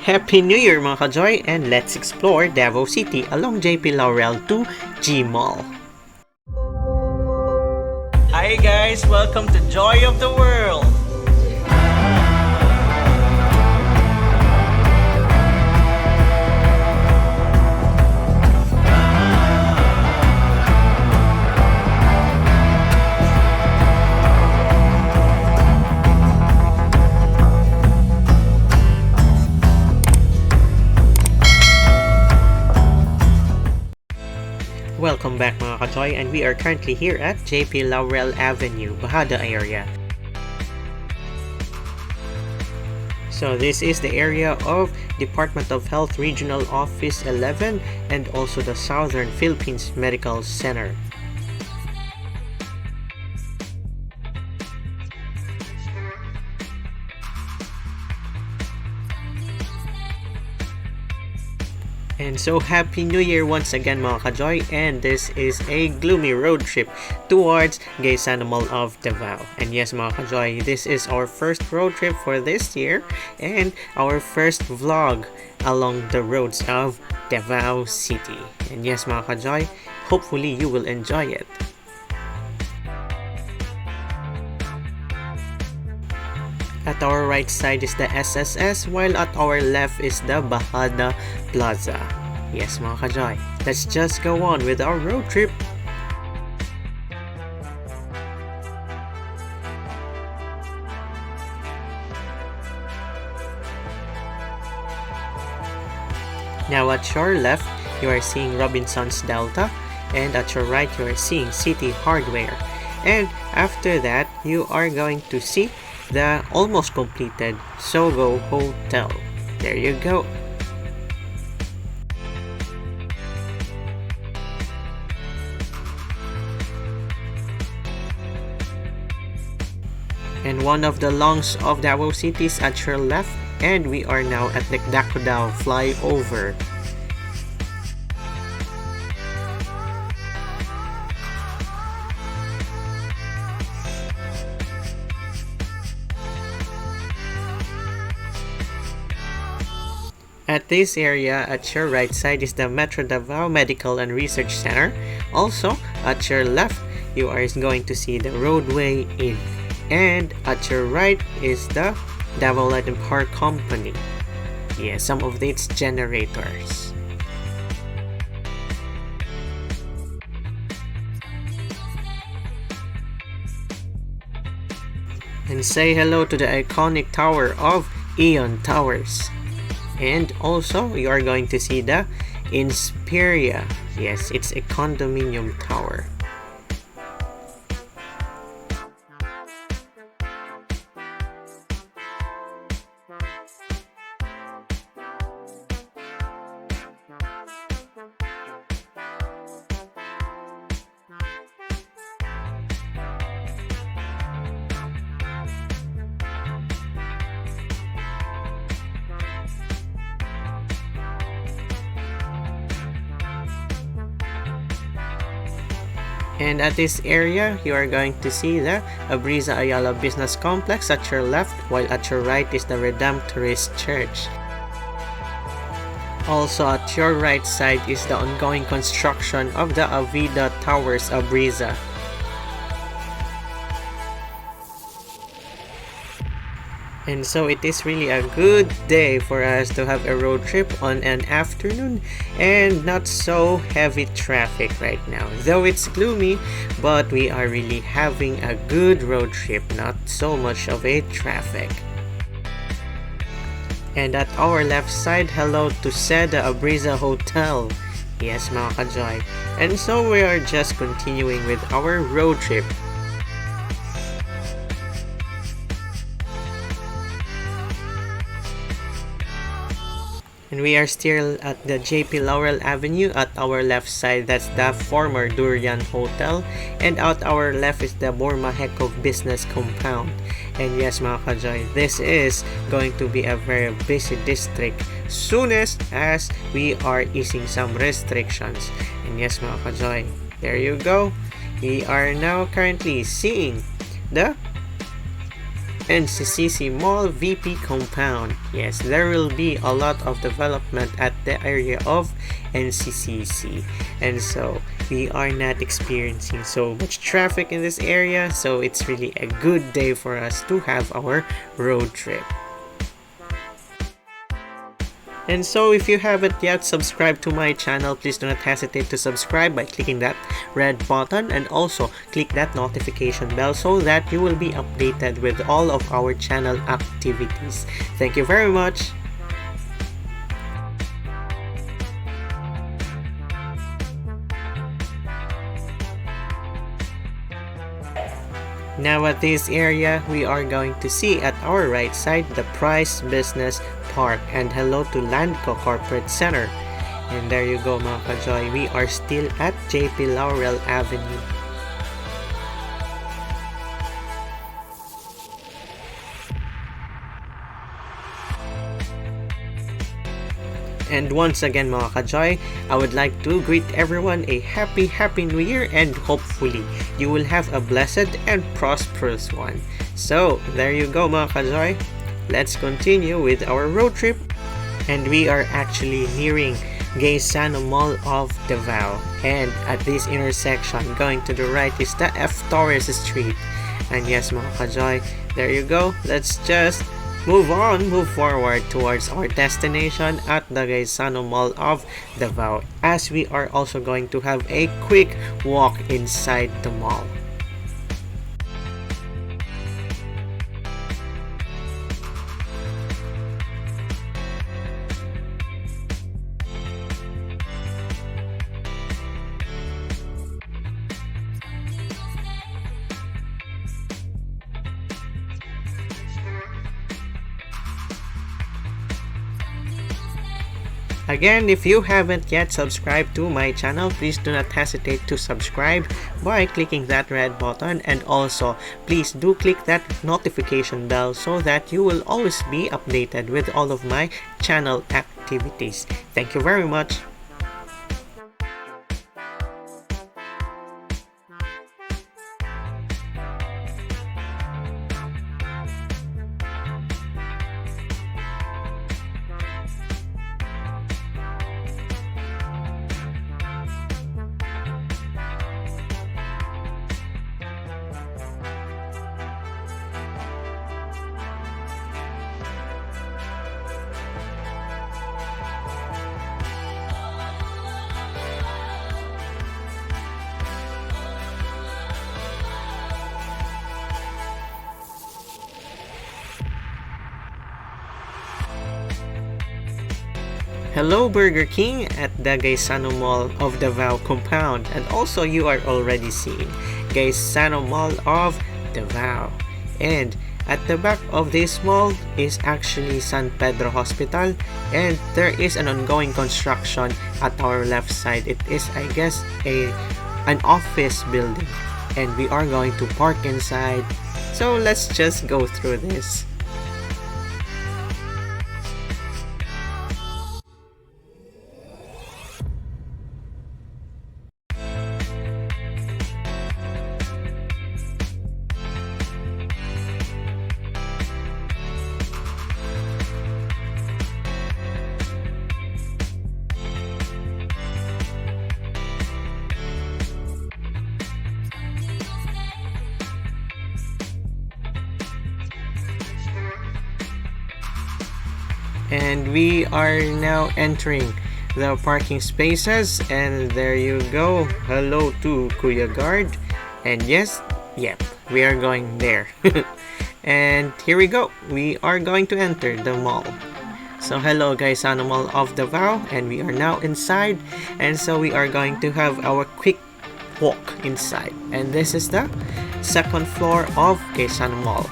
Happy New Year mga ka-Joy, and let's explore Davao City along JP Laurel to GMall. Hi guys! Welcome to Joy of the World! Welcome back mga ka-Joy, and we are currently here at JP Laurel Avenue, Bajada area. So this is the area of Department of Health Regional Office 11 and also the Southern Philippines Medical Center. And so Happy New Year once again mga ka-Joy, and this is a gloomy road trip towards Gaisano Mall of Davao. And yes mga ka-Joy, this is our first road trip for this year and our first vlog along the roads of Davao City. And yes mga ka-Joy, hopefully you will enjoy it. At our right side is the SSS, while at our left is the Bajada Plaza. Yes mga ka-Joy, let's just go on with our road trip. Now at your left, you are seeing Robinson's Delta, and at your right you are seeing City Hardware. And after that, you are going to see the almost completed Sogo Hotel. There you go. And one of the longs of Davao City is at your left, and we are now at the Dacudao Flyover. At this area, at your right side is the Metro Davao Medical and Research Center. Also, at your left, you are going to see the Roadway Inn. And at your right is the Davao Light and Power Company. Yeah, some of its generators. And say hello to the iconic tower of Eon Towers. And also, you are going to see the Inspiria. Yes, it's a condominium tower. And at this area, you are going to see the Abreeza Ayala Business Complex at your left, while at your right is the Redemptorist Church. Also at your right side is the ongoing construction of the Avida Towers Abreeza. And so it is really a good day for us to have a road trip on an afternoon and not so heavy traffic right now. Though it's gloomy, but we are really having a good road trip, not so much of a traffic. And at our left side, hello to Seda Abreeza Hotel. Yes mga ka-Joy. And so we are just continuing with our road trip. And we are still at the JP Laurel Avenue. At our left side, that's the former Durian Hotel. And at our left is the Bormaheco Business Compound. And yes mga ka-Joy, this is going to be a very busy district soonest as we are easing some restrictions. And yes mga ka-Joy, there you go. We are now currently seeing the NCCC Mall VP compound. Yes, there will be a lot of development at the area of NCCC, and so we are not experiencing so much traffic in this area, so it's really a good day for us to have our road trip. And so if you haven't yet subscribed to my channel, please do not hesitate to subscribe by clicking that red button, and also click that notification bell so that you will be updated with all of our channel activities. Thank you very much. Now at this area, we are going to see at our right side the Pryce Business Park, and hello to Landco Corporate Center. And there you go mga ka-Joy, we are still at JP Laurel Avenue. And once again mga ka-Joy, I would like to greet everyone a happy New Year, and hopefully you will have a blessed and prosperous one. So there you go mga ka-Joy, let's continue with our road trip, and we are actually nearing Gaisano Mall of Davao, and at this intersection going to the right is the F. Torres Street. And yes mga ka-Joy, there you go, let's just move forward towards our destination at the Gaisano Mall of Davao, as we are also going to have a quick walk inside the mall. Again, if you haven't yet subscribed to my channel, please do not hesitate to subscribe by clicking that red button, and also please do click that notification bell so that you will always be updated with all of my channel activities. Thank you very much. Hello Burger King at the Gaisano Mall of Davao compound, and also you are already seeing Gaisano Mall of Davao. And at the back of this mall is actually San Pedro Hospital, and there is an ongoing construction at our left side. It is, I guess, an office building, and we are going to park inside. So let's just go through this. And we are now entering the parking spaces, and there you go. Hello to Kuya Guard. And yes, yep, we are going there. And here we go. We are going to enter the mall. So hello guys, Gaisano Mall of Davao, and we are now inside. And so we are going to have our quick walk inside. And this is the second floor of Gaisano Mall.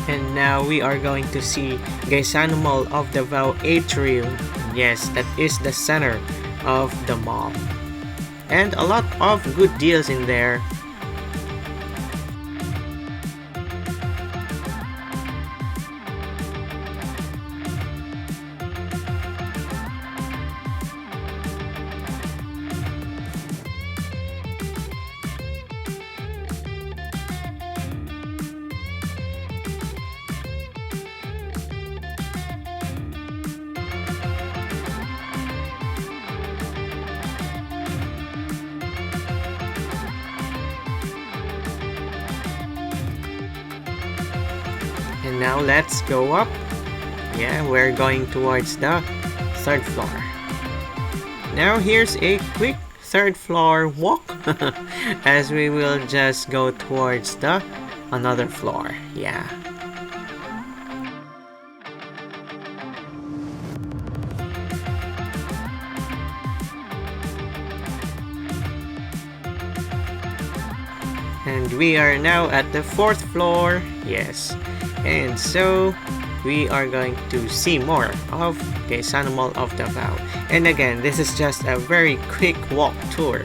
And now we are going to see Gaisano Mall of Davao Atrium. Yes, that is the center of the mall. And a lot of good deals in there. And now let's go up. Yeah, we're going towards the third floor. Now here's a quick third floor walk as we will just go towards the another floor. Yeah. And we are now at the fourth floor. Yes. And so we are going to see more of Gaisano Mall of Davao. And again, this is just a very quick walk tour.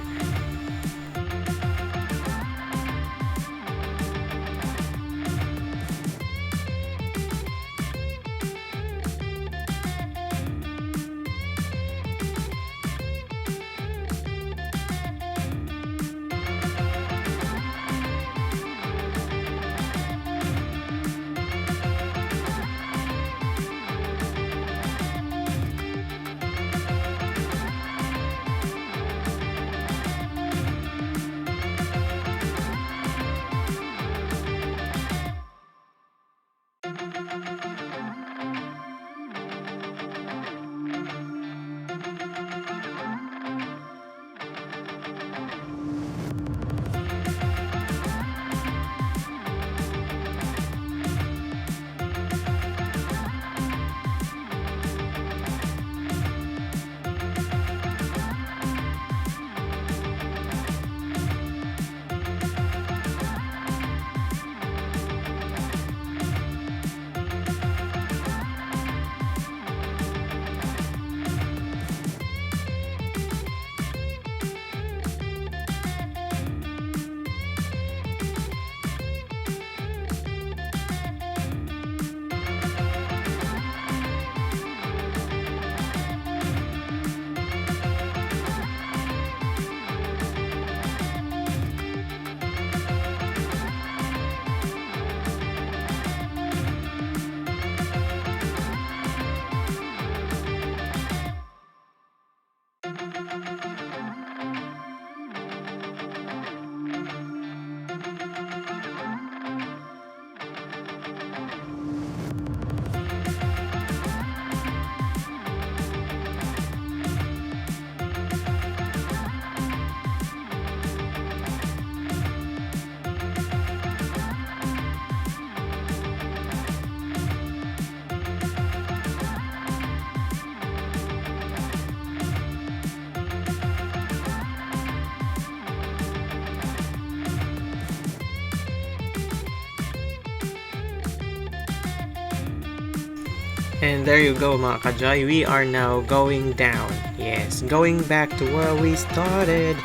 And there you go mga ka-Joy, we are now going down. Yes, going back to where we started.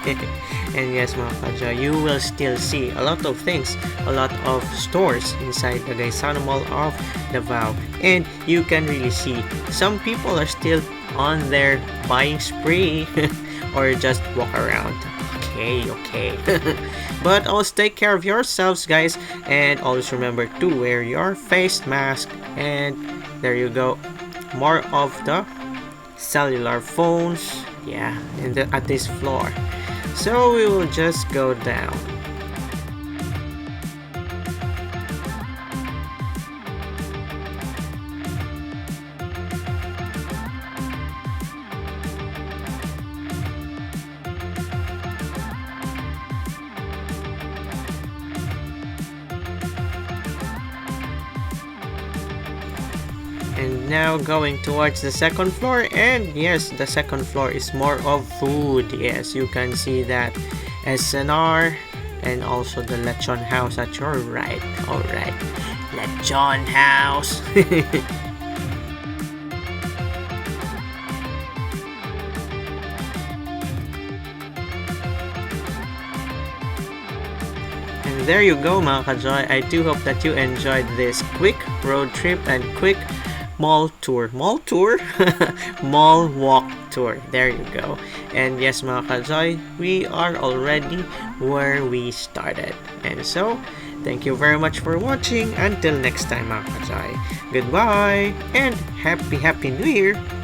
And yes mga ka-Joy, you will still see a lot of things, a lot of stores inside the Gaisano Mall of Davao. And you can really see some people are still on their buying spree or just walk around. Okay. But always take care of yourselves guys, and always remember to wear your face mask. And there you go, more of the cellular phones, yeah, at this floor. So we will just go down. And now going towards the second floor, and yes, the second floor is more of food. Yes, you can see that SNR, and also the lechon house at your right. Alright, lechon house. And there you go mga ka-Joy. I do hope that you enjoyed this quick road trip and quick mall tour. Mall tour? Mall walk tour. There you go. And yes mga ka-Joy, we are already where we started. And so, thank you very much for watching. Until next time mga ka-Joy. Goodbye and happy New Year!